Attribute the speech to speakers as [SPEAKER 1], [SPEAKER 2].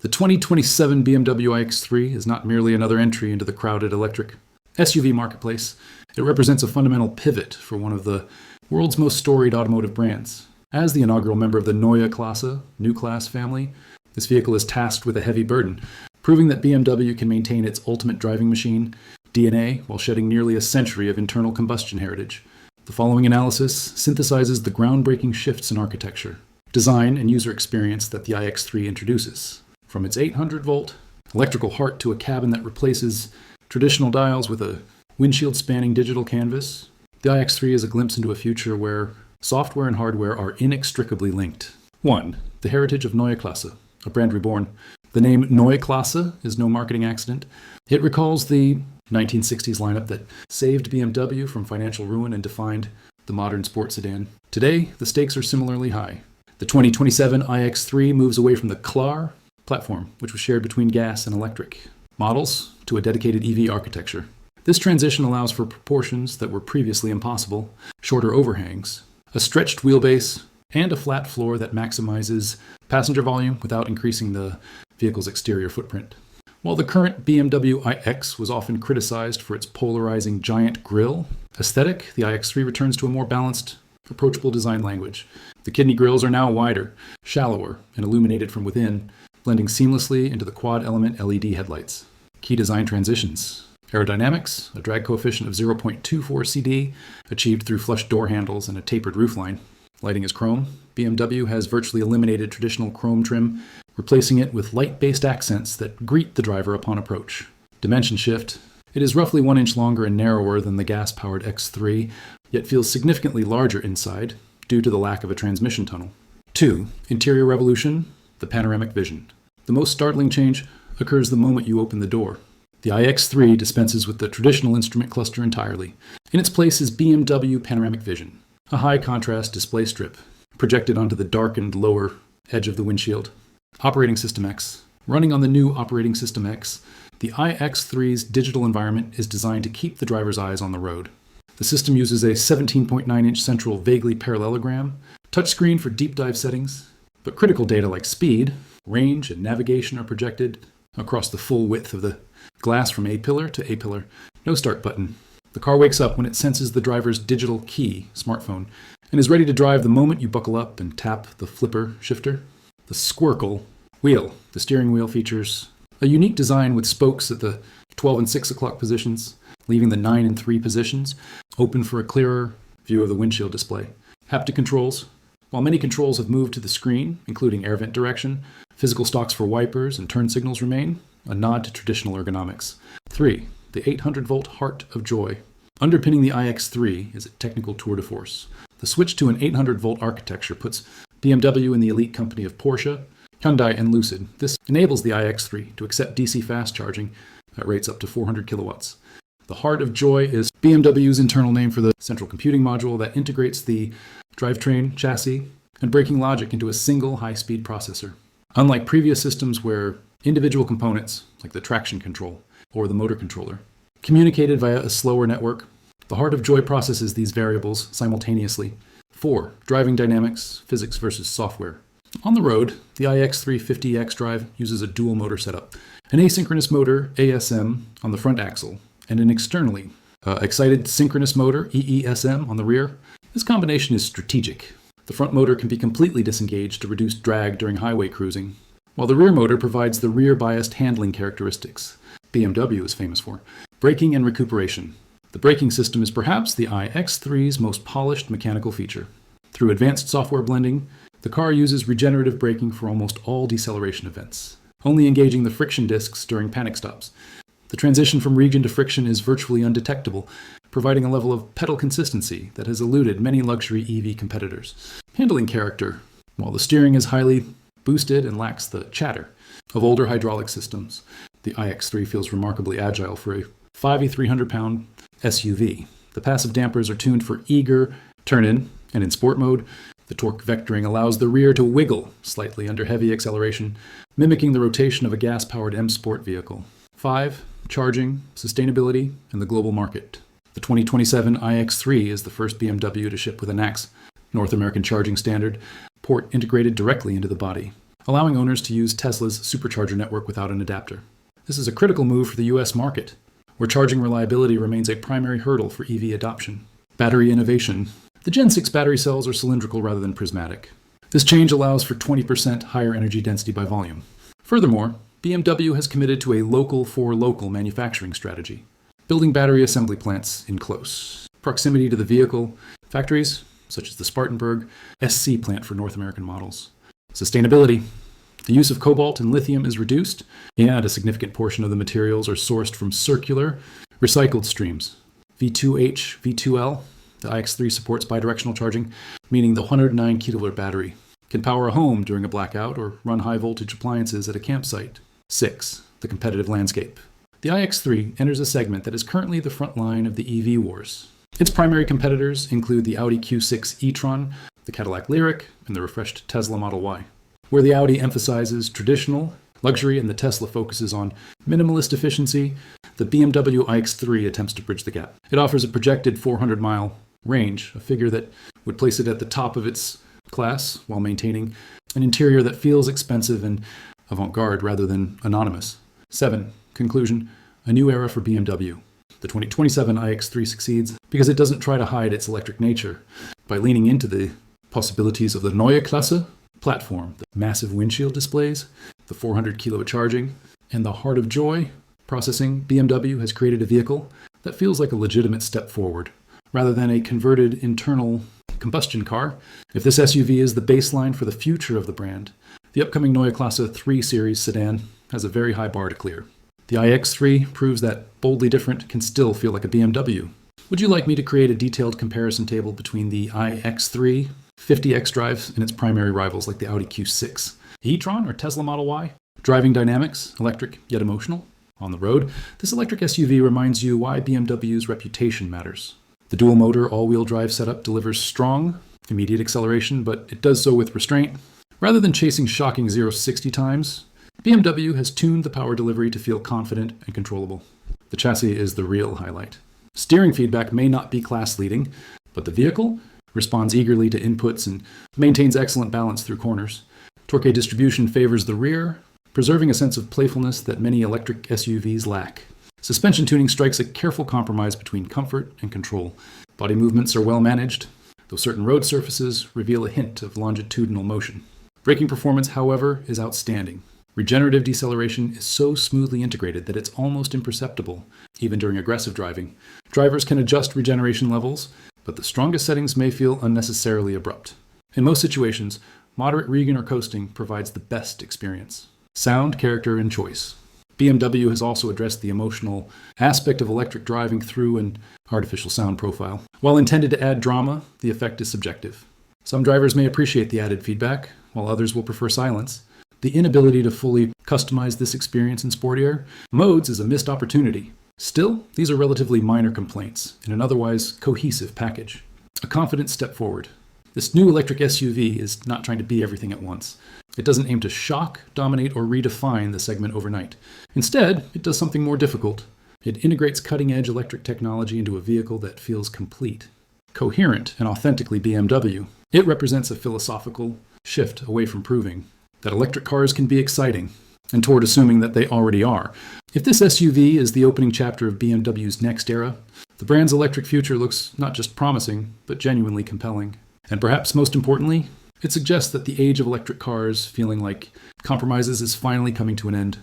[SPEAKER 1] The 2027 BMW iX3 is not merely another entry into the crowded electric SUV marketplace. It represents a fundamental pivot for one of the world's most storied automotive brands. As the inaugural member of the Neue Klasse, New Class family, this vehicle is tasked with a heavy burden, proving that BMW can maintain its ultimate driving machine DNA while shedding nearly a century of internal combustion heritage. The following analysis synthesizes the groundbreaking shifts in architecture, design, and user experience that the iX3 introduces. From its 800-volt electrical heart to a cabin that replaces traditional dials with a windshield-spanning digital canvas, the iX3 is a glimpse into a future where software and hardware are inextricably linked. 1. The heritage of Neue Klasse, a brand reborn. The name Neue Klasse is no marketing accident. It recalls the 1960s lineup that saved BMW from financial ruin and defined the modern sports sedan. Today, the stakes are similarly high. The 2027 iX3 moves away from the Klar platform, which was shared between gas and electric models, to a dedicated EV architecture. This transition allows for proportions that were previously impossible: shorter overhangs, a stretched wheelbase, and a flat floor that maximizes passenger volume without increasing the vehicle's exterior footprint. While the current BMW iX was often criticized for its polarizing giant grille aesthetic, the iX3 returns to a more balanced, approachable design language. The kidney grilles are now wider, shallower, and illuminated from within, blending seamlessly into the quad-element LED headlights. Key design transitions. Aerodynamics, a drag coefficient of 0.24 CD, achieved through flush door handles and a tapered roofline. Lighting is chrome. BMW has virtually eliminated traditional chrome trim, replacing it with light-based accents that greet the driver upon approach. Dimension shift. It is roughly 1 inch longer and narrower than the gas-powered X3, yet feels significantly larger inside due to the lack of a transmission tunnel. 2. Interior revolution, the panoramic vision. The most startling change occurs the moment you open the door. The iX3 dispenses with the traditional instrument cluster entirely. In its place is BMW Panoramic Vision, a high-contrast display strip projected onto the darkened lower edge of the windshield. Operating System X. Running on the new Operating System X, the iX3's digital environment is designed to keep the driver's eyes on the road. The system uses a 17.9-inch central vaguely parallelogram, touchscreen for deep dive settings, but critical data like speed, range, and navigation are projected across the full width of the glass from A-pillar to A-pillar. No start button. The car wakes up when it senses the driver's digital key, smartphone, and is ready to drive the moment you buckle up and tap the flipper shifter. The Squircle wheel. The steering wheel features a unique design with spokes at the 12 and 6 o'clock positions, leaving the 9 and 3 positions open for a clearer view of the windshield display. Haptic controls. While many controls have moved to the screen, including air vent direction, physical stalks for wipers and turn signals remain, a nod to traditional ergonomics. 3. The 800-volt heart of joy. Underpinning the iX3 is a technical tour de force. The switch to an 800-volt architecture puts BMW in the elite company of Porsche, Hyundai, and Lucid. This enables the iX3 to accept DC fast charging at rates up to 400 kilowatts. The heart of joy is BMW's internal name for the central computing module that integrates the drivetrain, chassis, and braking logic into a single high-speed processor. Unlike previous systems where individual components, like the traction control or the motor controller, communicated via a slower network, the heart of joy processes these variables simultaneously. 4. Driving dynamics, physics versus software. On the road, the iX3 50X drive uses a dual motor setup, an asynchronous motor, ASM, on the front axle, and an externally excited synchronous motor, EESM, on the rear. This combination is strategic. The front motor can be completely disengaged to reduce drag during highway cruising, while the rear motor provides the rear-biased handling characteristics BMW is famous for. Braking and recuperation. The braking system is perhaps the iX3's most polished mechanical feature. Through advanced software blending, the car uses regenerative braking for almost all deceleration events, only engaging the friction discs during panic stops. The transition from regen to friction is virtually undetectable, providing a level of pedal consistency that has eluded many luxury EV competitors. Handling character. While the steering is highly boosted and lacks the chatter of older hydraulic systems, the iX3 feels remarkably agile for a 5,300-pound SUV. The passive dampers are tuned for eager turn-in, and in sport mode, the torque vectoring allows the rear to wiggle slightly under heavy acceleration, mimicking the rotation of a gas-powered M Sport vehicle. 5. Charging, sustainability, and the global market. The 2027 iX3 is the first BMW to ship with a NACS, North American Charging Standard, port integrated directly into the body. allowing owners to use Tesla's supercharger network without an adapter. This is a critical move for the US market, where charging reliability remains a primary hurdle for EV adoption. Battery innovation. The Gen 6 battery cells are cylindrical rather than prismatic. This change allows for 20% higher energy density by volume. Furthermore, BMW has committed to a local-for-local manufacturing strategy, building battery assembly plants in close proximity to the vehicle, factories such as the Spartanburg SC plant for North American models. Sustainability. The use of cobalt and lithium is reduced, and a significant portion of the materials are sourced from circular, recycled streams. V2H, V2L, the iX3 supports bidirectional charging, meaning the 109 kilowatt battery can power a home during a blackout or run high-voltage appliances at a campsite. 6. The competitive landscape. The iX3 enters a segment that is currently the front line of the EV wars. Its primary competitors include the Audi Q6 e-tron, the Cadillac Lyriq, and the refreshed Tesla Model Y. Where the Audi emphasizes traditional luxury and the Tesla focuses on minimalist efficiency, the BMW iX3 attempts to bridge the gap. It offers a projected 400-mile range, a figure that would place it at the top of its class while maintaining an interior that feels expensive and avant-garde rather than anonymous. 7. Conclusion. A new era for BMW. The 2027 iX3 succeeds because it doesn't try to hide its electric nature by leaning into the possibilities of the Neue Klasse platform, the massive windshield displays, the 400 kilowatt charging, and the heart of joy processing. BMW has created a vehicle that feels like a legitimate step forward, rather than a converted internal combustion car. If this SUV is the baseline for the future of the brand, the upcoming Neue Klasse 3 Series sedan has a very high bar to clear. The iX3 proves that boldly different can still feel like a BMW. Would you like me to create a detailed comparison table between the iX3, 50 xDrive, and its primary rivals like the Audi Q6, e-tron, or Tesla Model Y? Driving dynamics, electric yet emotional. On the road, this electric SUV reminds you why BMW's reputation matters. The dual-motor all-wheel drive setup delivers strong, immediate acceleration, but it does so with restraint. Rather than chasing shocking 0-60 times, BMW has tuned the power delivery to feel confident and controllable. The chassis is the real highlight. Steering feedback may not be class-leading, but the vehicle responds eagerly to inputs and maintains excellent balance through corners. Torque distribution favors the rear, preserving a sense of playfulness that many electric SUVs lack. Suspension tuning strikes a careful compromise between comfort and control. Body movements are well managed, though certain road surfaces reveal a hint of longitudinal motion. Braking performance, however, is outstanding. Regenerative deceleration is so smoothly integrated that it's almost imperceptible, even during aggressive driving. Drivers can adjust regeneration levels, but the strongest settings may feel unnecessarily abrupt. In most situations, moderate regen or coasting provides the best experience. Sound, character, and choice. BMW has also addressed the emotional aspect of electric driving through an artificial sound profile. While intended to add drama, the effect is subjective. Some drivers may appreciate the added feedback, while others will prefer silence. The inability to fully customize this experience in sportier modes is a missed opportunity. Still, these are relatively minor complaints in an otherwise cohesive package. A confident step forward. This new electric SUV is not trying to be everything at once. It doesn't aim to shock, dominate, or redefine the segment overnight. Instead, it does something more difficult. It integrates cutting-edge electric technology into a vehicle that feels complete, coherent, and authentically BMW. It represents a philosophical shift away from proving that electric cars can be exciting, and toward assuming that they already are. If this SUV is the opening chapter of BMW's next era, the brand's electric future looks not just promising, but genuinely compelling. And perhaps most importantly, it suggests that the age of electric cars feeling like compromises is finally coming to an end.